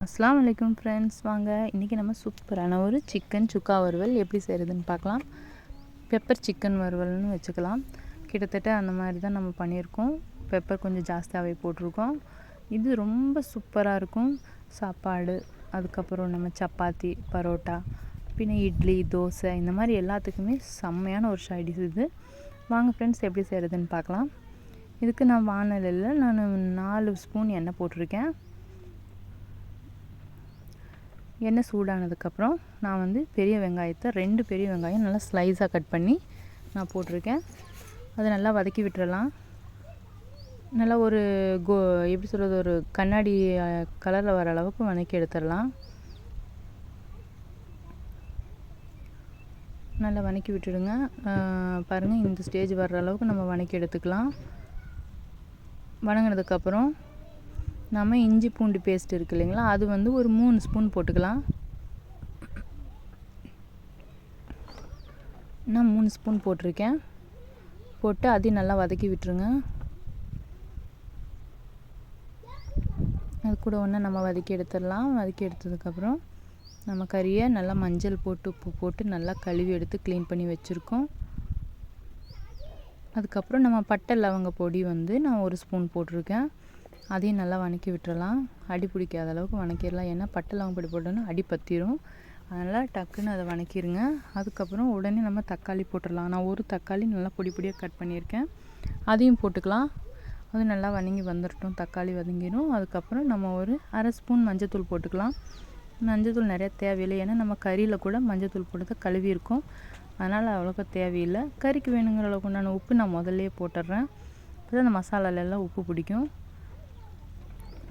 அஸ்ஸலாமு அலைக்கும் ஃப்ரெண்ட்ஸ், வாங்க இன்றைக்கி நம்ம சூப்பரான ஒரு சிக்கன் சுக்கா வறுவல் எப்படி செய்கிறதுன்னு பார்க்கலாம். பெப்பர் சிக்கன் வறுவல்னு வச்சுக்கலாம். கிட்டத்தட்ட அந்த மாதிரி தான் நம்ம பண்ணியிருக்கோம். பெப்பர் கொஞ்சம் ஜாஸ்தியாகவே போட்டிருக்கோம். இது ரொம்ப சூப்பராக இருக்கும். சாப்பாடு, அதுக்கப்புறம் நம்ம சப்பாத்தி, பரோட்டா, பின்ன இட்லி, தோசை இந்த மாதிரி எல்லாத்துக்குமே செம்மையான ஒரு சைடிஷ் இது. வாங்க ஃப்ரெண்ட்ஸ், எப்படி செய்கிறதுன்னு பார்க்கலாம். இதுக்கு நான் வானலில் 4 ஸ்பூன் எண்ணெய் போட்டிருக்கேன். எண்ணெய் சூடானதுக்கப்புறம் நான் பெரிய வெங்காயத்தை 2 பெரிய வெங்காயம் நல்லா ஸ்லைஸாக கட் பண்ணி நான் போட்டிருக்கேன். அதை நல்லா வதக்கி விட்டுறலாம். நல்லா ஒரு எப்படி சொல்கிறது, ஒரு கண்ணாடி கலரில் வர அளவுக்கு வதக்கி எடுத்துடலாம். நல்லா வதக்கி விட்டுடுங்க. பாருங்கள், இந்த ஸ்டேஜ் வர்ற அளவுக்கு நம்ம வதக்கி எடுத்துக்கலாம். வதங்கினதுக்கப்புறம் நம்ம இஞ்சி பூண்டு பேஸ்ட் இருக்குது இல்லைங்களா, அது ஒரு 3 ஸ்பூன் போட்டுக்கலாம். நான் 3 ஸ்பூன் போட்டிருக்கேன். போட்டு அதையும் நல்லா வதக்கி விட்டுருங்க. அது கூட ஒன்றா நம்ம வதக்கி எடுத்துடலாம். வதக்கி எடுத்ததுக்கப்புறம் நம்ம கறியை நல்லா மஞ்சள் போட்டு உப்பு போட்டு நல்லா கழுவி எடுத்து க்ளீன் பண்ணி வச்சுருக்கோம். அதுக்கப்புறம் நம்ம பட்டை லவங்க பொடி நான் 1 ஸ்பூன் போட்டிருக்கேன். அதையும் நல்லா வதக்கி விட்டுறலாம். அடி பிடிக்காத அளவுக்கு வதக்கிடலாம். ஏன்னா பட்டை லவங்க பொடி போட்டோன்னா அடி பற்றிடும். அதனால் டக்குன்னு அதை வதக்கிடுங்க. அதுக்கப்புறம் உடனே நம்ம தக்காளி போட்டுடலாம். நான் ஒரு தக்காளி நல்லா பொடி பொடியாக கட் பண்ணியிருக்கேன். அதையும் போட்டுக்கலாம். அது நல்லா வதங்கி வந்துடட்டும். தக்காளி வதங்கிடும். அதுக்கப்புறம் நம்ம ஒரு 1/2 ஸ்பூன் மஞ்சத்தூள் போட்டுக்கலாம். மஞ்சத்தூள் நிறையா தேவையில்லை, ஏன்னா நம்ம கறியில் கூட மஞ்சத்தூள் போட்டு தான் கழுவி இருக்கும். அதனால் அவ்வளோக்கா தேவையில்லை. கறிக்கு வேணுங்கிற அளவுக்கு உண்டான உப்பு நான் முதல்லையே போட்டுடுறேன். அப்போ தான் அந்த மசாலாலெல்லாம் உப்பு பிடிக்கும்.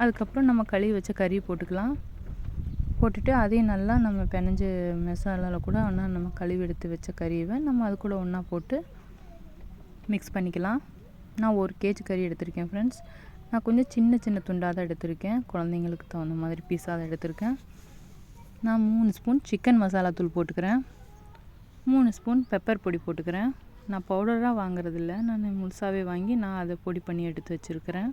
அதுக்கப்புறம் நம்ம கழுவி வச்ச கறியை போட்டுக்கலாம். போட்டுட்டு அதையும் நல்லா நம்ம பிணைஞ்சு மசாலாவில் கூட ஒன்றா நம்ம கழுவி எடுத்து வச்ச கறியை நம்ம அது கூட ஒன்றா போட்டு மிக்ஸ் பண்ணிக்கலாம். நான் 1 கேஜி கறி எடுத்திருக்கேன் ஃப்ரெண்ட்ஸ். நான் கொஞ்சம் சின்ன சின்ன துண்டாக தான் எடுத்திருக்கேன். குழந்தைங்களுக்கு தகுந்த மாதிரி பீஸாக தான் எடுத்திருக்கேன். நான் 3 ஸ்பூன் சிக்கன் மசாலா தூள் போட்டுக்கிறேன். 3 ஸ்பூன் பெப்பர் பொடி போட்டுக்கிறேன். நான் பவுடராக வாங்குறதில்ல, நான் முழுசாகவே வாங்கி நான் அதை பொடி பண்ணி எடுத்து வச்சுருக்கிறேன்.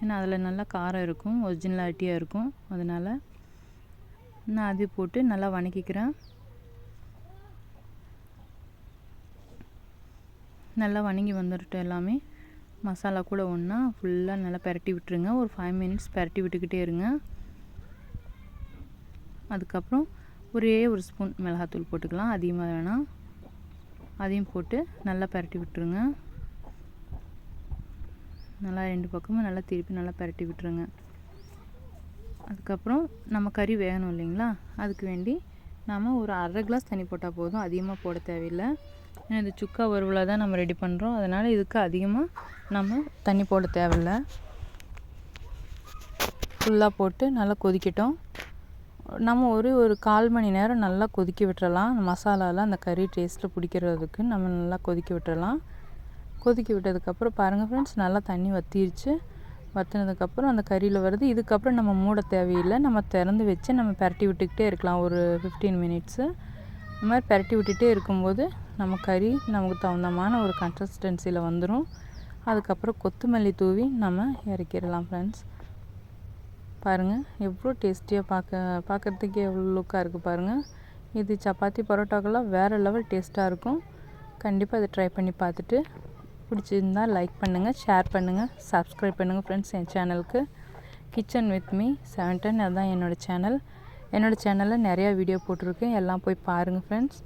ஏன்னா அதில் நல்லா காரம் இருக்கும், ஒரிஜினலாட்டியாக இருக்கும். அதனால் நான் அது போட்டு நல்லா வதக்கிக்கிறேன். நல்லா வதங்கி வந்துடட்டும். எல்லாமே மசாலா கூட ஒன்றா ஃபுல்லாக நல்லா பரட்டி விட்டுருங்க. ஒரு 5 மினிட்ஸ் பரட்டி விட்டுக்கிட்டே இருங்க. அதுக்கப்புறம் ஒரே 1 ஸ்பூன் மிளகாத்தூள் போட்டுக்கலாம். அதிகமாக வேணாம். அதையும் போட்டு நல்லா பரட்டி விட்டுருங்க. நல்லா 2 பக்கமும் நல்லா திருப்பி நல்லா பரட்டி விட்டுருங்க. அதுக்கப்புறம் நம்ம கறி வேகணும் இல்லைங்களா, அதுக்கு வேண்டி நாம் ஒரு 1/2 கிளாஸ் தண்ணி போட்டால் போதும். அதிகமாக போட தேவையில்லை. ஏன்னா இது சுக்கா வறுவலாக தான் நம்ம ரெடி பண்ணுறோம். அதனால் இதுக்கு அதிகமாக நம்ம தண்ணி போட தேவையில்லை. ஃபுல்லாக போட்டு நல்லா கொதிக்கட்டும். நம்ம ஒரு 1/4 மணி நேரம் நல்லா கொதிக்க விட்டுறலாம். மசாலாலாம் அந்த கறி டேஸ்ட்டில் பிடிக்கிறதுக்கு நம்ம நல்லா கொதிக்க விட்டுறலாம். கொதிக்க விட்டதுக்கப்புறம் பாருங்கள் ஃப்ரெண்ட்ஸ், நல்லா தண்ணி வற்றிருச்சு. வற்றினதுக்கப்புறம் அந்த கறியில் வருது. இதுக்கப்புறம் நம்ம மூட தேவையில்லை. நம்ம திறந்து வச்சு நம்ம பரட்டி விட்டுக்கிட்டே இருக்கலாம். ஒரு 15 மினிட்ஸு இந்த மாதிரி பரட்டி விட்டுகிட்டே இருக்கும்போது நம்ம கறி நமக்கு தகுந்தமான ஒரு கன்சிஸ்டன்சியில் வந்துடும். அதுக்கப்புறம் கொத்தமல்லி தூவி நம்ம இறக்கிடலாம் ஃப்ரெண்ட்ஸ். பாருங்கள் எவ்வளோ டேஸ்டியாக பார்க்குறதுக்கே எவ்வளோ லுக்காக இருக்குது பாருங்கள். இது சப்பாத்தி பரோட்டாக்கெல்லாம் வேறு லெவல் டேஸ்ட்டாக இருக்கும். கண்டிப்பாக இதை ட்ரை பண்ணி பார்த்துட்டு பிடிச்சிருந்தால் லைக் பண்ணுங்கள், ஷேர் பண்ணுங்கள், சப்ஸ்கிரைப் பண்ணுங்கள் ஃப்ரெண்ட்ஸ். என் சேனலுக்கு கிச்சன் வித் மீ 710 அதுதான் என்னோடய சேனல். என்னோடய சேனலில் நிறையா வீடியோ போட்டிருக்கேன். எல்லாம் போய் பாருங்கள் ஃப்ரெண்ட்ஸ்.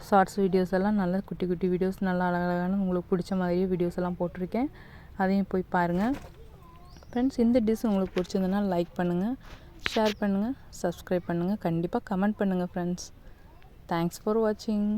ஷார்ட்ஸ் வீடியோஸ் எல்லாம் நல்லா குட்டி குட்டி வீடியோஸ், நல்லா அழகான உங்களுக்கு பிடிச்ச மாதிரியே வீடியோஸ் எல்லாம் போட்டிருக்கேன். அதையும் போய் பாருங்கள் ஃப்ரெண்ட்ஸ். இந்த டிஷ் உங்களுக்கு பிடிச்சிருந்ததுன்னா லைக் பண்ணுங்கள், ஷேர் பண்ணுங்கள், சப்ஸ்கிரைப் பண்ணுங்கள், கண்டிப்பாக கமெண்ட் பண்ணுங்கள் ஃப்ரெண்ட்ஸ். தேங்க்ஸ் ஃபார் வாட்சிங்.